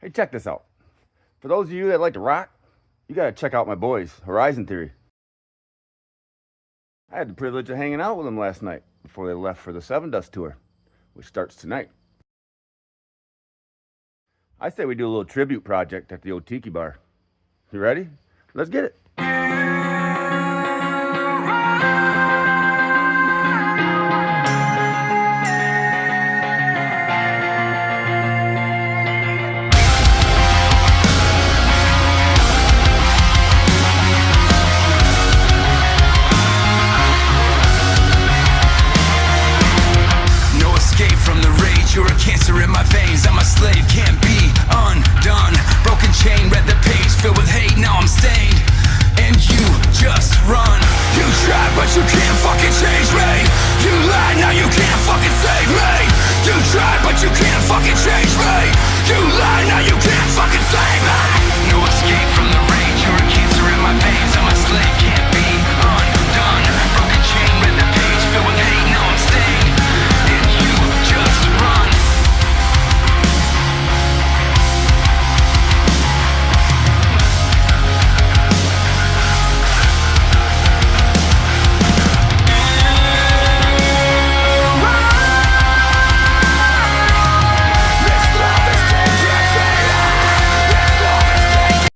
Hey, check this out. For those of you that like to rock, you gotta check out my boys, Horizon Theory. I had the privilege of hanging out with them last night before they left for the Seven Dust Tour, which starts tonight. I say we do a little tribute project at the old Tiki Bar. You ready? Let's get it. You're a cancer in my veins, I'm a slave, can't be undone. Broken chain, read the page, filled with hate, now I'm stained. And you just run. You tried, but you can't fucking change me. You lied, now you can't fucking save me. You tried, but you can't fucking change me. You lied.